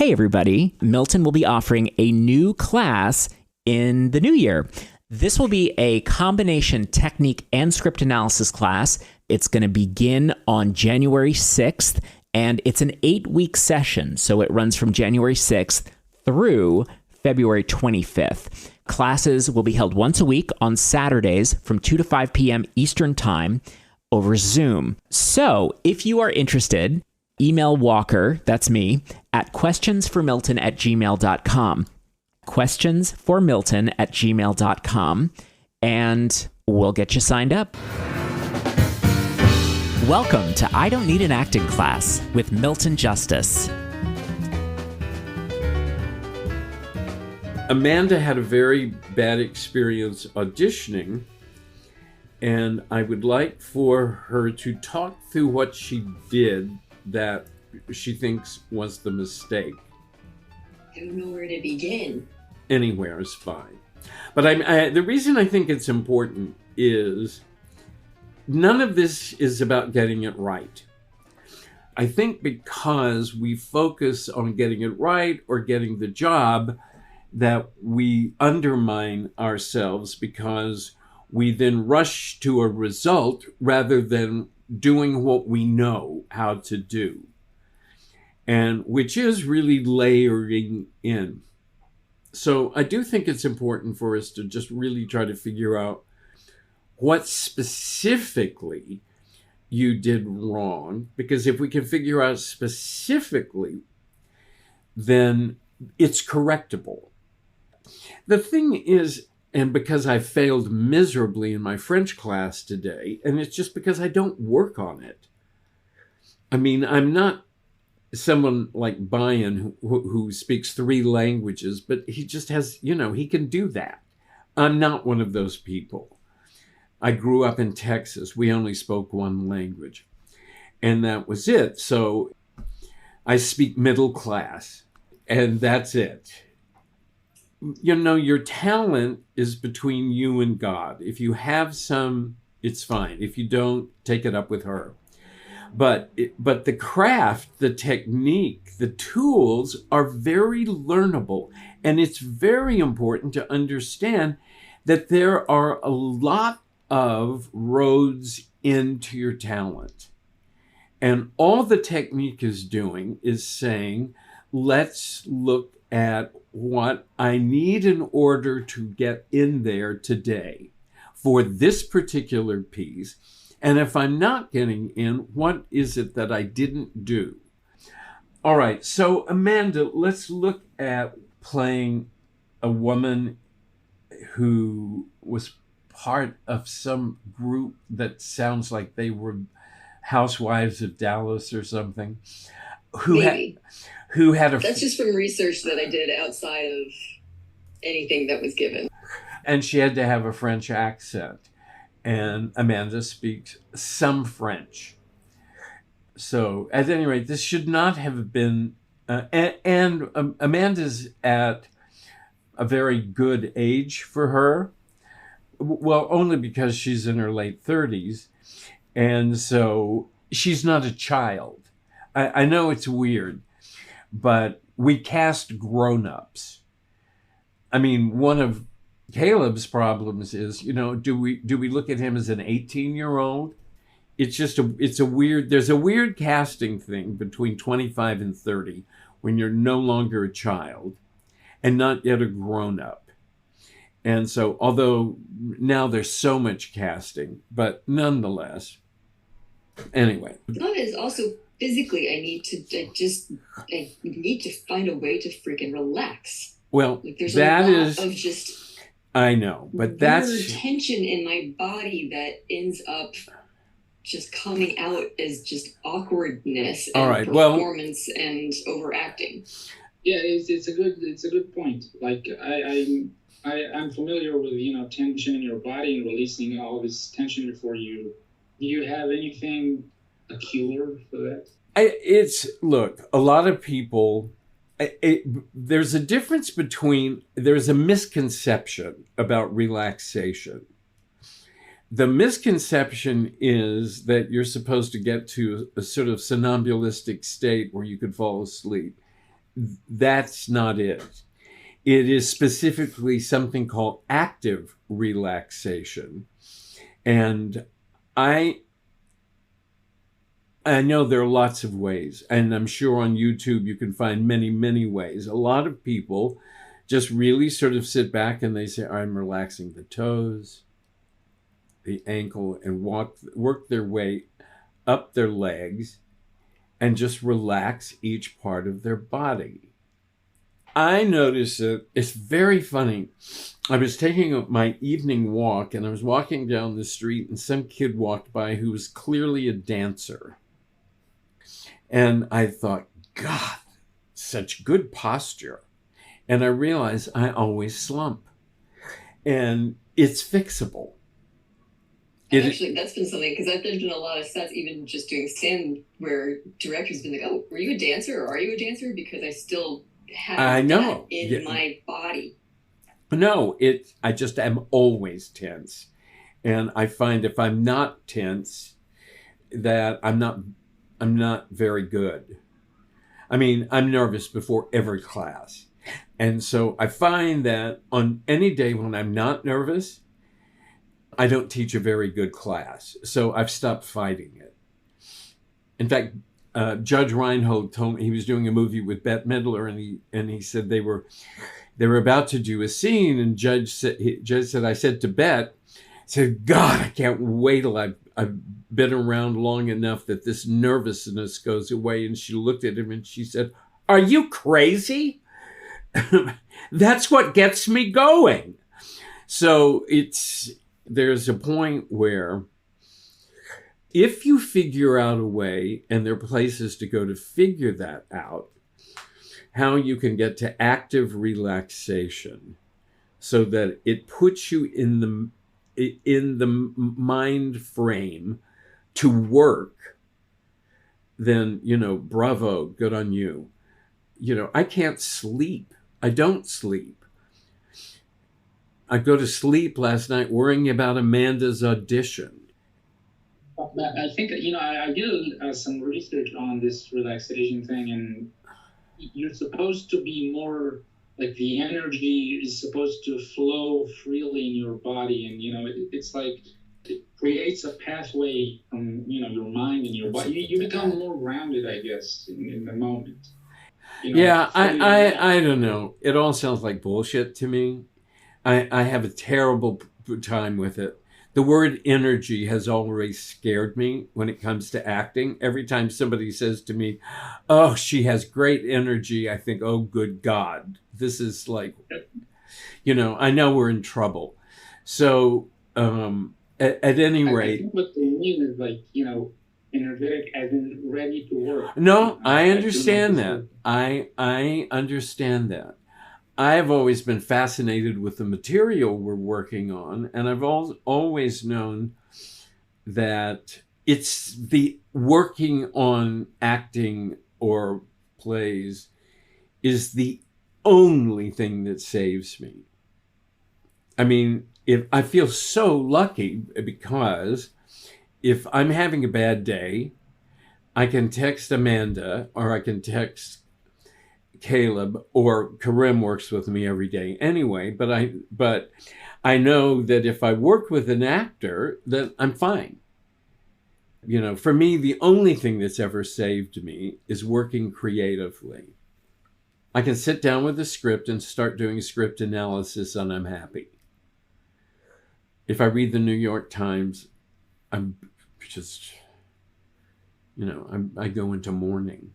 Hey everybody, Milton will be offering a new class in the new year. This will be a combination technique and script analysis class. It's going to begin on January 6th, and it's an 8-week session, so it runs from January 6th through February 25th. Classes will be held once a week on Saturdays from 2 to 5 p.m. Eastern Time over Zoom. So if you are interested, email Walker, that's me, at questionsformilton@gmail.com. questionsformilton@gmail.com, and we'll get you signed up. Welcome to I Don't Need an Acting Class with Milton Justice. Amanda had a very bad experience auditioning, and I would like for her to talk through what she did that she thinks was the mistake. I don't know where to begin. Anywhere is fine. But the reason I think it's important is none of this is about getting it right. I think because we focus on getting it right or getting the job, that we undermine ourselves because we then rush to a result rather than doing what we know how to do, and which is really layering in. So I do think it's important for us to just really try to figure out what specifically you did wrong, because if we can figure out specifically, then it's correctable. The thing is, and because I failed miserably in my French class today, and it's just because I don't work on it. I mean, I'm not someone like Bayan who speaks 3 languages, but he just has, he can do that. I'm not one of those people. I grew up in Texas. We only spoke 1 language, and that was it. So I speak middle class, and that's it. Your talent is between you and God. If you have some, it's fine. If you don't, take it up with her. But the craft, the technique, the tools are very learnable. And it's very important to understand that there are a lot of roads into your talent. And all the technique is doing is saying, let's look at what I need in order to get in there today for this particular piece. And if I'm not getting in, what is it that I didn't do? All right, so Amanda, let's look at playing a woman who was part of some group that sounds like they were Housewives of Dallas or something. Who had a... That's just from research that I did outside of anything that was given. And she had to have a French accent. And Amanda speaks some French. So at any rate, this should not have been... Amanda's at a very good age for her. Well, only because she's in her late 30s. And so she's not a child. I know it's weird, but we cast grown-ups. I mean, one of Caleb's problems is, do we look at him as an 18-year-old? It's just there's a weird casting thing between 25 and 30 when you're no longer a child and not yet a grown-up. And so, although now there's so much casting, but nonetheless, anyway. That is also physically, I need to find a way to freaking relax. Well, there's that a lot is of just I know, but that's tension in my body that ends up just coming out as just awkwardness and performance and overacting. Yeah, it's a good point. Like I'm familiar with tension in your body and releasing all this tension before you. Do you have anything a cure for that? Look, a lot of people, there's a difference there's a misconception about relaxation. The misconception is that you're supposed to get to a sort of somnambulistic state where you could fall asleep. that's not it. It is specifically something called active relaxation. And I know there are lots of ways, and I'm sure on YouTube you can find many, many ways. A lot of people just really sort of sit back and they say, I'm relaxing the toes, the ankle, and work their way up their legs and just relax each part of their body. I noticed that it's very funny. I was taking my evening walk and I was walking down the street and some kid walked by who was clearly a dancer. And I thought, God, such good posture. And I realized I always slump. And it's fixable. And actually, that's been something, because there's been a lot of sets, even just doing stand, where directors been like, oh, were you a dancer or are you a dancer? Because I still have that in my body. No, I just am always tense. And I find if I'm not tense, that I'm not very good. I mean, I'm nervous before every class. And so I find that on any day when I'm not nervous, I don't teach a very good class. So I've stopped fighting it. In fact, Judge Reinhold told me he was doing a movie with Bette Midler, and he said they were about to do a scene, and Judge said, I said to Bette, God, I can't wait till I've been around long enough that this nervousness goes away. And she looked at him and she said, are you crazy? That's what gets me going. So there's a point where if you figure out a way, and there are places to go to figure that out, how you can get to active relaxation so that it puts you in the mind frame to work, then, bravo, good on you. I can't sleep. I don't sleep. I go to sleep last night worrying about Amanda's audition. I think, I did some research on this relaxation thing, and you're supposed to be more like the energy is supposed to flow freely in your body. And, it's like it creates a pathway from, your mind and your body. You become more grounded, I guess, in the moment. I don't know. It all sounds like bullshit to me. I have a terrible time with it. The word energy has always scared me when it comes to acting. Every time somebody says to me, oh, she has great energy, I think, oh, good God. This is like, I know we're in trouble. So at any rate. I think what they mean is like, energetic as in ready to work. No, I understand that. I understand that. I've always been fascinated with the material we're working on, and I've always known that it's the working on acting or plays is the only thing that saves me. I mean, if I feel so lucky because if I'm having a bad day, I can text Amanda or I can text Caleb, or Karim works with me every day anyway, but I know that if I work with an actor, that I'm fine. For me, the only thing that's ever saved me is working creatively. I can sit down with a script and start doing script analysis and I'm happy. If I read the New York Times, I'm just, I go into mourning.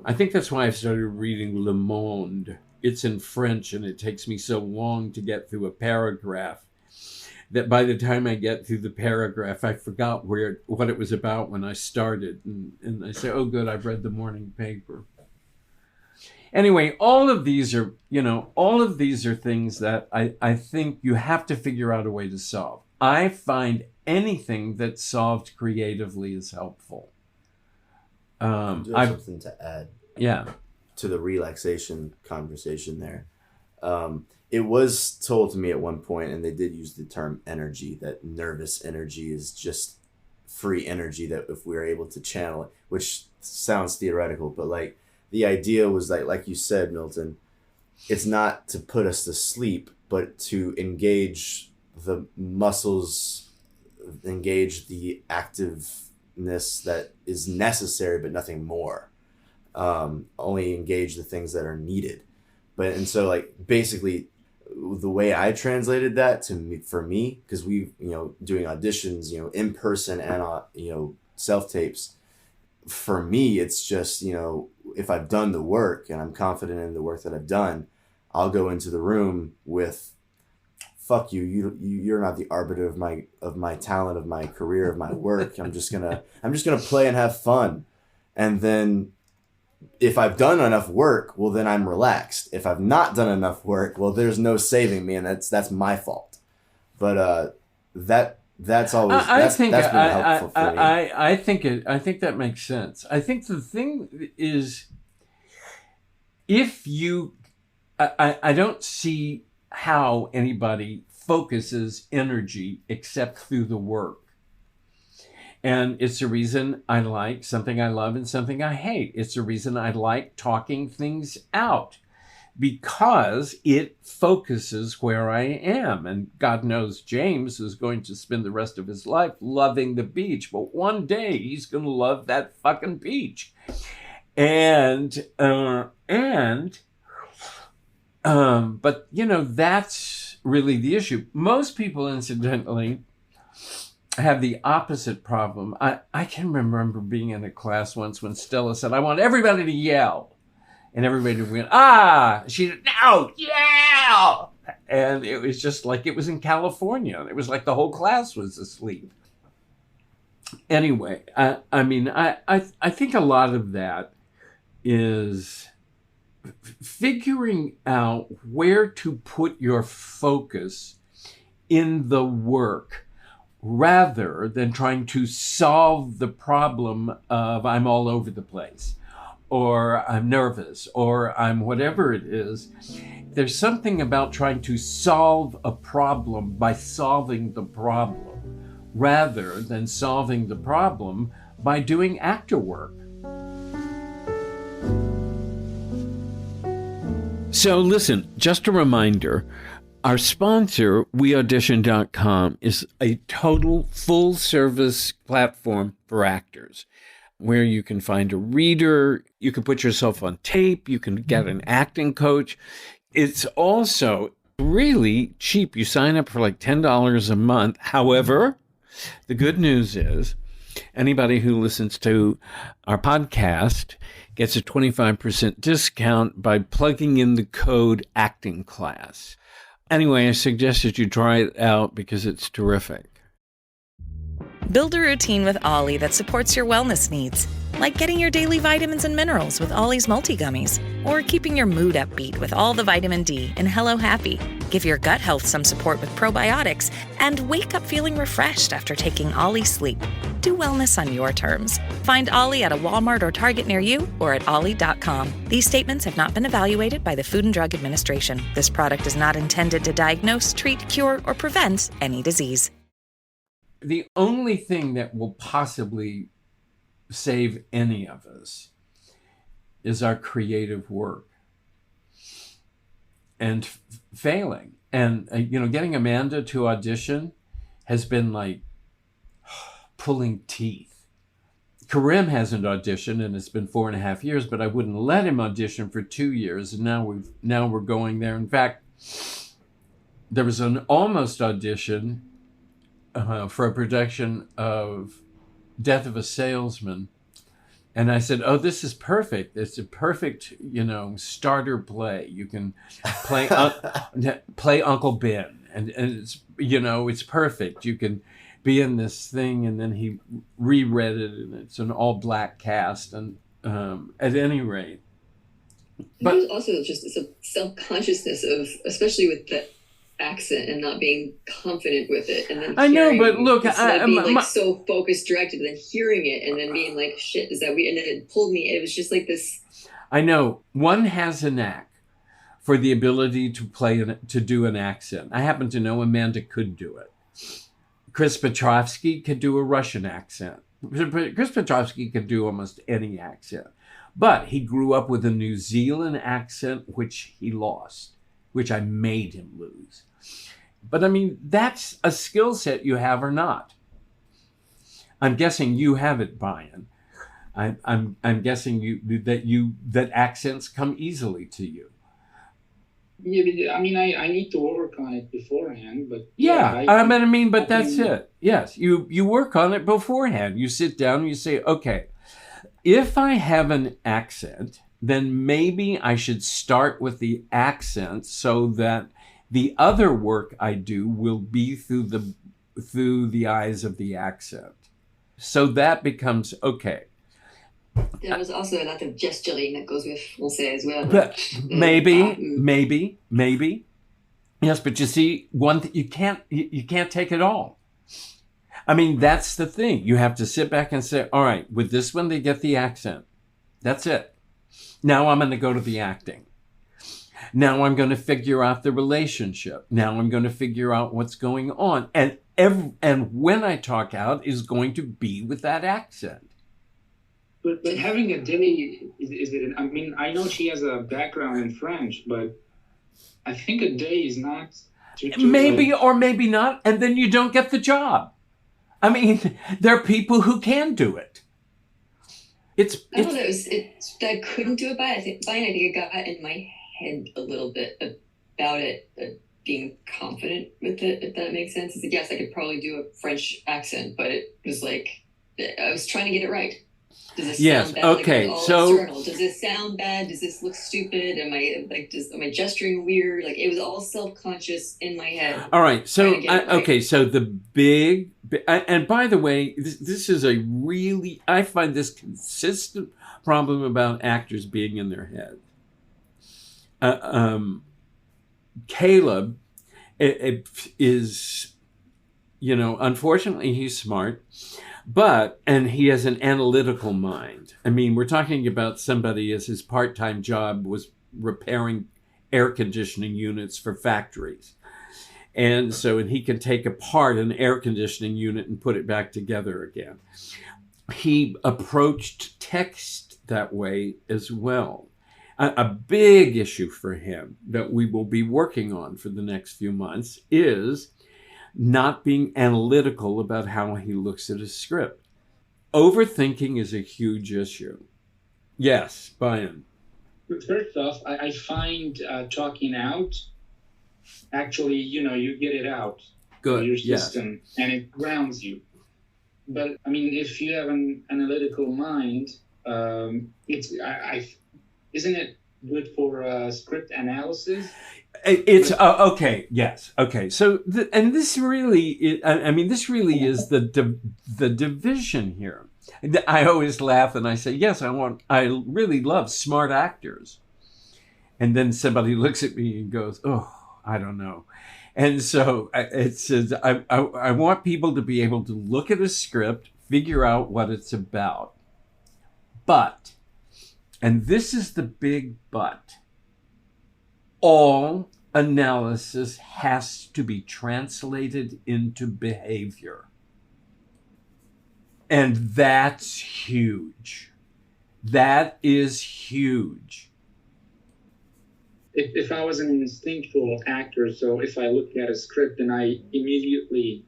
I think that's why I've started reading Le Monde. It's in French, and it takes me so long to get through a paragraph that by the time I get through the paragraph, I forgot what it was about when I started. And I say, oh, good, I've read the morning paper. Anyway, all of these are things that I think you have to figure out a way to solve. I find anything that's solved creatively is helpful. I have something to add. Yeah. To the relaxation conversation there. It was told to me at one point, and they did use the term energy, that nervous energy is just free energy that if we're able to channel it, which sounds theoretical, but like the idea was like you said, Milton, it's not to put us to sleep, but to engage the muscles, engage the activeness that is necessary, but nothing more. Only engage the things that are needed. And so like basically the way I translated that to me, for me, because we, doing auditions, in person and, self tapes, for me, it's just, if I've done the work and I'm confident in the work that I've done, I'll go into the room with, fuck you, you're not the arbiter of my talent, of my career, of my work. I'm just gonna play and have fun. And then if I've done enough work, well, then I'm relaxed. If I've not done enough work, well, there's no saving me, and that's my fault. But that's always that's been helpful for me. I think that makes sense. I think the thing is, if you, I don't see how anybody focuses energy except through the work. And it's the reason I like something I love and something I hate. It's the reason I like talking things out, because it focuses where I am. And God knows James is going to spend the rest of his life loving the beach. But one day he's going to love that fucking beach. But that's really the issue. Most people, incidentally, have the opposite problem. I can remember being in a class once when Stella said, I want everybody to yell. And everybody went, she said, no, yell. And it was just like it was in California. It was like the whole class was asleep. Anyway, I think a lot of that is figuring out where to put your focus in the work, rather than trying to solve the problem of I'm all over the place, or I'm nervous, or I'm whatever it is. There's something about trying to solve a problem by solving the problem, rather than solving the problem by doing actor work. So listen, just a reminder, our sponsor, WeAudition.com, is a total full-service platform for actors, where you can find a reader, you can put yourself on tape, you can get an acting coach. It's also really cheap. You sign up for like $10 a month. However, the good news is anybody who listens to our podcast gets a 25% discount by plugging in the code acting class. Anyway, I suggested you try it out because it's terrific. Build a routine with Ollie that supports your wellness needs, like getting your daily vitamins and minerals with Ollie's multi-gummies, or keeping your mood upbeat with all the vitamin D in Hello Happy. Give your gut health some support with probiotics, and wake up feeling refreshed after taking Ollie Sleep. Do wellness on your terms. Find Ollie at a Walmart or Target near you, or at ollie.com. These statements have not been evaluated by the Food and Drug Administration. This product is not intended to diagnose, treat, cure, or prevent any disease. The only thing that will possibly save any of us is our creative work and failing. And, getting Amanda to audition has been like pulling teeth. Karim hasn't auditioned, and it's been 4.5 years, but I wouldn't let him audition for 2 years. And now we're going there. In fact, there was an almost audition for a production of Death of a Salesman. And I said, oh, this is perfect. It's a perfect, starter play. You can play play Uncle Ben. And it's, it's perfect. You can be in this thing. And then he reread it, and it's an all-black cast. And at any rate. But there's also just a self-consciousness of, especially with the accent and not being confident with it, and then I know, but look, being so focused, directed, and then hearing it, and then being like, "Shit, is that we?" And then it pulled me. It was just like this. I know one has a knack for the ability to do an accent. I happen to know Amanda could do it. Chris Petrovsky could do a Russian accent. Chris Petrovsky could do almost any accent. But he grew up with a New Zealand accent, which he lost, which I made him lose. But I mean, that's a skill set you have or not. I'm guessing you have it, Brian. I'm guessing that accents come easily to you. Yeah, I mean, I need to work on it beforehand, but but that's it. Yes, you work on it beforehand. You sit down and you say, okay, if I have an accent, then maybe I should start with the accent so that the other work I do will be through the eyes of the accent. So that becomes okay. There was also a lot of gesturing that goes with Francais as well. But maybe. Yes, but you see, you can't take it all. I mean, that's the thing. You have to sit back and say, all right, with this one, they get the accent. That's it. Now I'm going to go to the acting. Now I'm going to figure out the relationship. Now I'm going to figure out what's going on. And when I talk out is going to be with that accent. But having a day, I mean, I know she has a background in French, but I think a day is not... Maybe or maybe not, and then you don't get the job. I mean, there are people who can do it. I don't know, that I couldn't do it by. I think it got in my head a little bit about it, being confident with it, if that makes sense. It's like, yes, I could probably do a French accent, but it was like, I was trying to get it right. Does this sound bad? Okay. Like, external. Does this sound bad? Does this look stupid? Am I gesturing weird? Like, it was all self-conscious in my head. All right. So okay. So the big, and by the way, this is I find this consistent problem about actors being in their head. Caleb is, unfortunately, he's smart. And he has an analytical mind. I mean, we're talking about somebody as his part-time job was repairing air conditioning units for factories. And he can take apart an air conditioning unit and put it back together again. He approached text that way as well. A big issue for him that we will be working on for the next few months is not being analytical about how he looks at a script. Overthinking is a huge issue. Yes, Brian. First off, I find talking out, actually, you get it out. Good. Your system, yes. And it grounds you. But, I mean, if you have an analytical mind, isn't it good for script analysis? It's okay. Yes. Okay. So, this really is the division here. I always laugh and I say, yes, I really love smart actors. And then somebody looks at me and goes, oh, I don't know. And so it says, I want people to be able to look at a script, figure out what it's about. But, and this is the big but, all analysis has to be translated into behavior. And that's huge. That is huge. If I was an instinctual actor, so if I look at a script and I immediately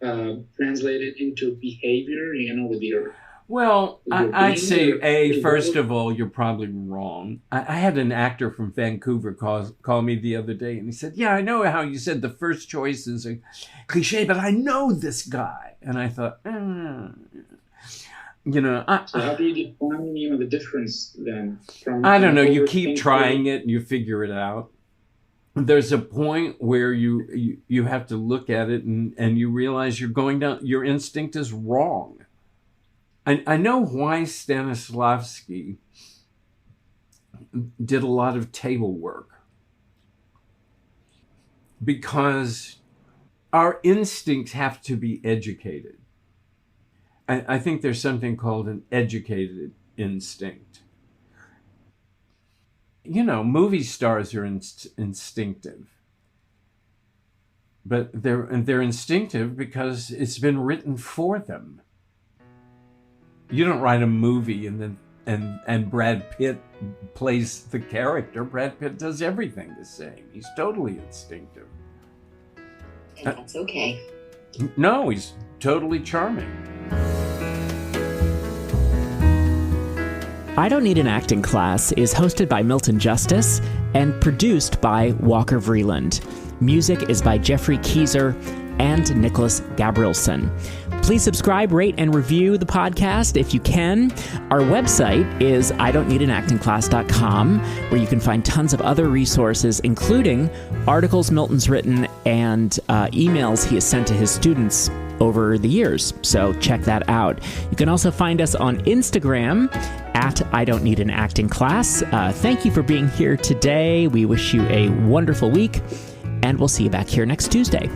translate it into behavior, with your... Well, I'd say, first of all, you're probably wrong. I had an actor from Vancouver call me the other day, and he said, yeah, I know how you said the first choice is a cliche, but I know this guy. And I thought, So how do you define, the difference then? I don't know. You keep trying it and you figure it out. There's a point where you have to look at it and you realize you're going down, your instinct is wrong. I know why Stanislavski did a lot of table work. Because our instincts have to be educated. I think there's something called an educated instinct. Movie stars are instinctive. But they're instinctive because it's been written for them. You don't write a movie and then and Brad Pitt plays the character. Brad Pitt does everything the same. He's totally instinctive. And that's okay. No, he's totally charming. I Don't Need an Acting Class is hosted by Milton Justice and produced by Walker Vreeland. Music is by Jeffrey Keyser and Nicholas Gabrielson. Please subscribe, rate, and review the podcast if you can. Our website is idon'tneedanactingclass.com, where you can find tons of other resources, including articles Milton's written and emails he has sent to his students over the years. So check that out. You can also find us on Instagram at I Don't Need an Acting Class. Thank you for being here today. We wish you a wonderful week, and we'll see you back here next Tuesday.